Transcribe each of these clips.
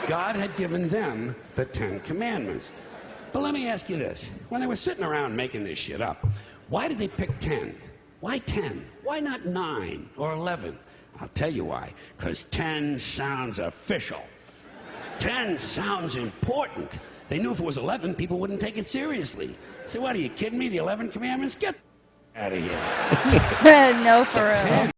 God had given them the 10 Commandments. But let me ask you this. When they were sitting around making this shit up, why did they pick 10? Why 10? Why not 9 or 11? I'll tell you why. Because 10 sounds official. 10 sounds important. They knew if it was 11, people wouldn't take it seriously. Say, what, are you kidding me? The 11 Commandments? Get out of here. No, for real. 10.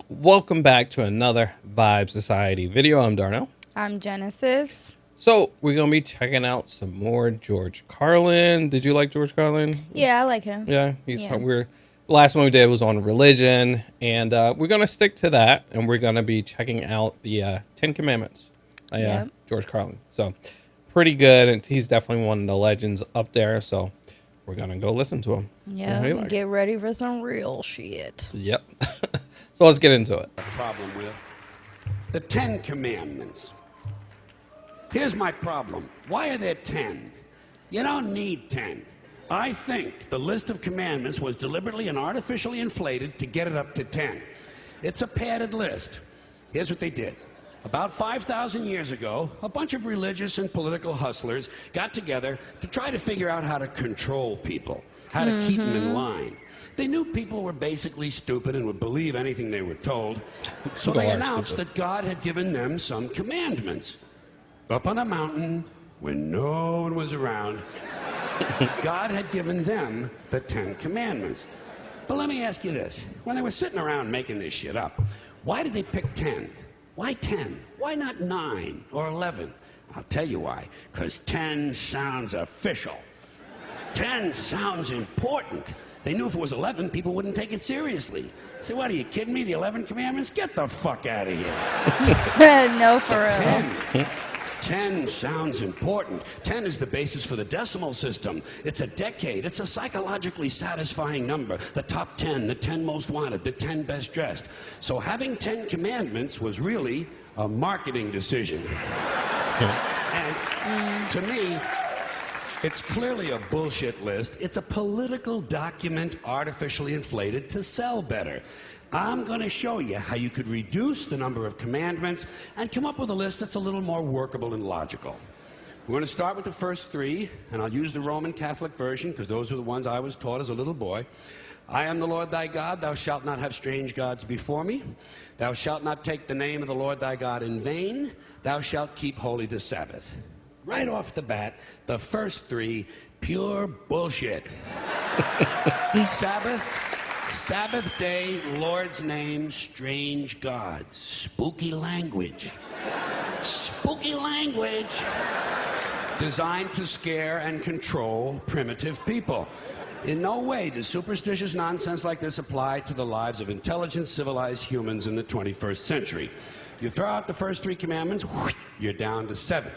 Welcome back to another Vibe Society video. I'm Darnell. I'm Genesis. So we're going to be checking out some more George Carlin. Did you like George Carlin? Yeah, I like him. Yeah, the last one we did was on religion, and we're going to stick to that, and we're going to be checking out the 10 Commandments by Yep. George Carlin. So pretty good, and he's definitely one of the legends up there, so we're going to go listen to him. Yeah, get ready for some real shit. Yep. So let's get into it. A problem with the 10 Commandments. Here's my problem. Why are there 10? You don't need 10. I think the list of commandments was deliberately and artificially inflated to get it up to 10. It's a padded list. Here's what they did. About 5,000 years ago, a bunch of religious and political hustlers got together to try to figure out how to control people, how to keep them in line. They knew people were basically stupid and would believe anything they were told, so they announced that God had given them some commandments. Up on a mountain, when no one was around, God had given them the 10 Commandments. But let me ask you this. When they were sitting around making this shit up, why did they pick 10? Why 10? Why not 9 or 11? I'll tell you why. Because 10 sounds official. 10 sounds important. They knew if it was 11, people wouldn't take it seriously. Say, what, are you kidding me? The 11 Commandments? Get the fuck out of here. No, for real. 10 sounds important. 10 is the basis for the decimal system. It's a decade. It's a psychologically satisfying number. The top 10, the 10 most wanted, the 10 best dressed. So having 10 commandments was really a marketing decision. And to me, it's clearly a bullshit list. It's a political document artificially inflated to sell better. I'm going to show you how you could reduce the number of commandments and come up with a list that's a little more workable and logical. We're going to start with the first 3, and I'll use the Roman Catholic version because those are the ones I was taught as a little boy. I am the Lord thy God. Thou shalt not have strange gods before me. Thou shalt not take the name of the Lord thy God in vain. Thou shalt keep holy the Sabbath. Right off the bat, the first 3, pure bullshit. Sabbath day, Lord's name, strange gods. Spooky language. Spooky language. Designed to scare and control primitive people. In no way does superstitious nonsense like this apply to the lives of intelligent, civilized humans in the 21st century. You throw out the first 3 commandments, you're down to 7.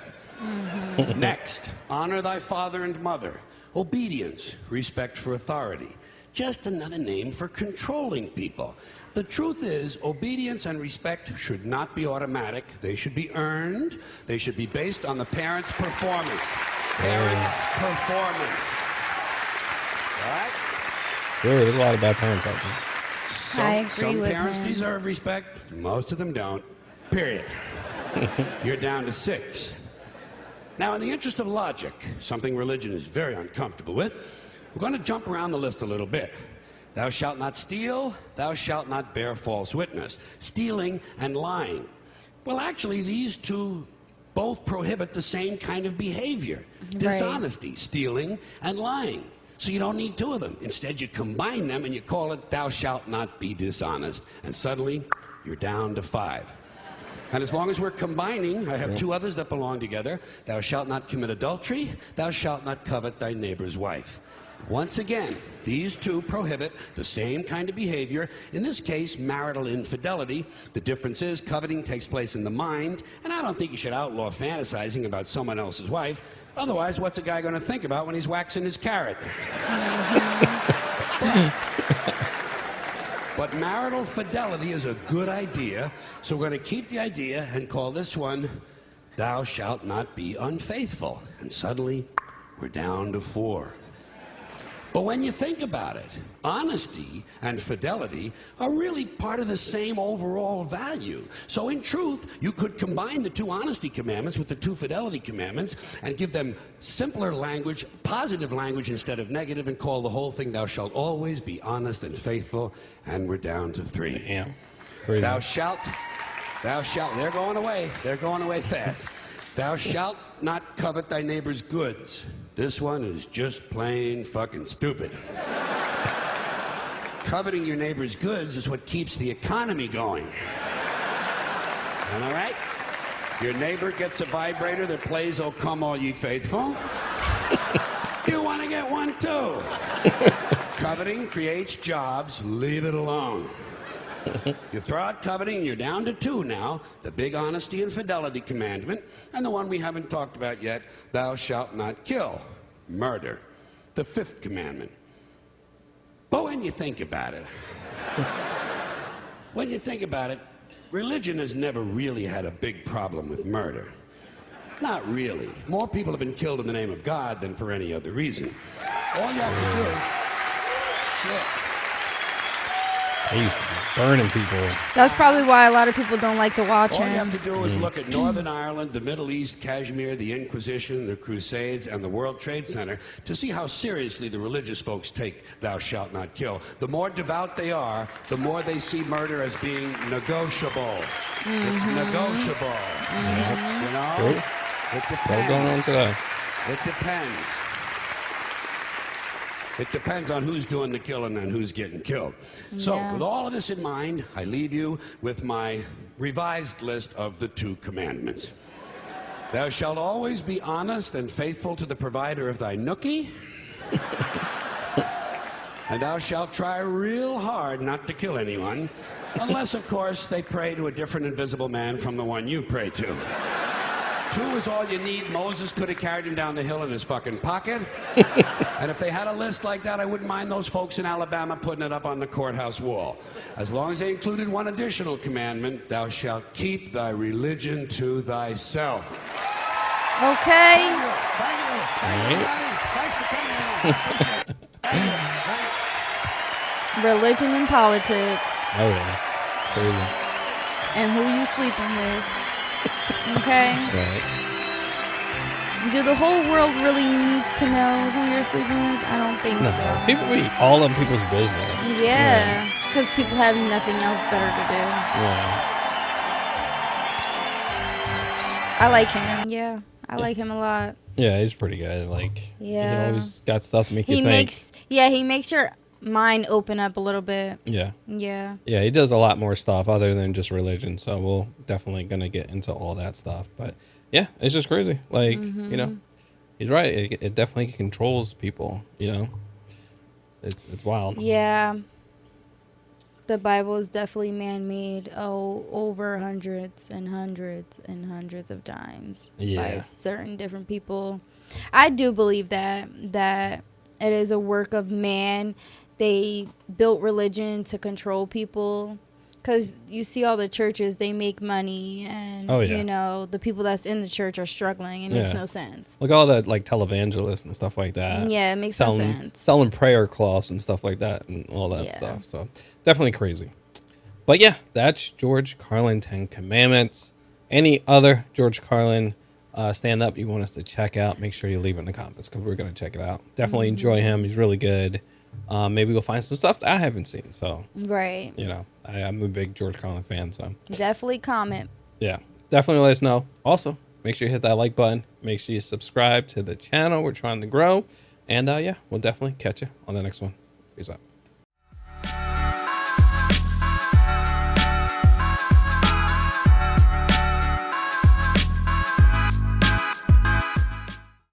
Next, honor thy father and mother. Obedience, respect for authority. Just another name for controlling people. The truth is, obedience and respect should not be automatic. They should be earned. They should be based on the parent's performance. Parents' performance. All right? Sure, there's a lot of bad parents out there. I agree some with parents him. deserve respect. Most of them don't. Period. You're down to 6. Now, in the interest of logic, something religion is very uncomfortable with, we're going to jump around the list a little bit. Thou shalt not steal. Thou shalt not bear false witness. Stealing and lying. Well, actually, these two both prohibit the same kind of behavior. Right. Dishonesty, stealing, and lying. So you don't need 2 of them. Instead, you combine them and you call it thou shalt not be dishonest. And suddenly, you're down to 5. And as long as we're combining, I have 2 others that belong together. Thou shalt not commit adultery. Thou shalt not covet thy neighbor's wife. Once again, these 2 prohibit the same kind of behavior. In this case, marital infidelity. The difference is coveting takes place in the mind, and I don't think you should outlaw fantasizing about someone else's wife. Otherwise, what's a guy going to think about when he's waxing his carrot? But marital fidelity is a good idea, so we're going to keep the idea and call this one, thou shalt not be unfaithful. And suddenly, we're down to 4. But when you think about it, honesty and fidelity are really part of the same overall value. So in truth, you could combine the 2 honesty commandments with the 2 fidelity commandments and give them simpler language, positive language instead of negative, and call the whole thing, thou shalt always be honest and faithful. And we're down to 3. Damn. Crazy. Thou shalt, they're going away fast. Thou shalt not covet thy neighbor's goods. This one is just plain fucking stupid. Coveting your neighbor's goods is what keeps the economy going. Am I right? Your neighbor gets a vibrator that plays "Oh Come All Ye Faithful." You want to get one too. Coveting creates jobs. Leave it alone. You throw out coveting, and you're down to 2 now. The big honesty and fidelity commandment, and the one we haven't talked about yet, thou shalt not kill. Murder. The 5th commandment. But when you think about it, religion has never really had a big problem with murder. Not really. More people have been killed in the name of God than for any other reason. All you have to do... Shit. They used to be burning people. That's probably why a lot of people don't like to watch All you him. have to do is look at Northern Ireland, the Middle East, Kashmir, the Inquisition, the Crusades, and the World Trade Center to see how seriously the religious folks take thou shalt not kill. The more devout they are, the more they see murder as being negotiable. It's negotiable. You know? Cool. It depends. What's going on today? It depends. It depends on who's doing the killing and who's getting killed. So, with all of this in mind, I leave you with my revised list of the 2 commandments. Thou shalt always be honest and faithful to the provider of thy nookie. And thou shalt try real hard not to kill anyone, unless, of course, they pray to a different invisible man from the one you pray to. 2 is all you need. Moses could have carried him down the hill in his fucking pocket. And if they had a list like that, I wouldn't mind those folks in Alabama putting it up on the courthouse wall. As long as they included one additional commandment, thou shalt keep thy religion to thyself. Okay. Thank you. Thank you, everybody. Thanks for coming in. Appreciate it. Thank you. Religion and politics. Oh, yeah. Crazy. And who you sleeping with. Okay? Right. Do the whole world really needs to know who you're sleeping with? I don't think No, so. people be all in people's business. Yeah. Because people have nothing else better to do. Yeah. I like him. Yeah. I like him a lot. Yeah, he's pretty good. Like, Yeah. he always got stuff to make you He think. he makes your mind open up a little bit. Yeah. Yeah. Yeah, he does a lot more stuff other than just religion. So we'll definitely going to get into all that stuff. But yeah, it's just crazy. Like, you know, he's right. It definitely controls people, you know. It's wild. Yeah. The Bible is definitely man-made over hundreds and hundreds and hundreds of times by certain different people. I do believe that it is a work of man. They built religion to control people. Because you see all the churches, they make money, and, you know, the people that's in the church are struggling. It makes no sense. Like all the, like, televangelists and stuff like that. Yeah, it makes no sense. Selling prayer cloths and stuff like that and all that stuff. So, definitely crazy. But, yeah, that's George Carlin, 10 Commandments. Any other George Carlin stand-up you want us to check out, make sure you leave it in the comments because we're going to check it out. Definitely enjoy him. He's really good. Maybe we'll find some stuff that I haven't seen. So, right. You know, I'm a big George Carlin fan. So definitely comment. Yeah, definitely let us know. Also, make sure you hit that like button. Make sure you subscribe to the channel. We're trying to grow. And yeah, we'll definitely catch you on the next one. Peace out.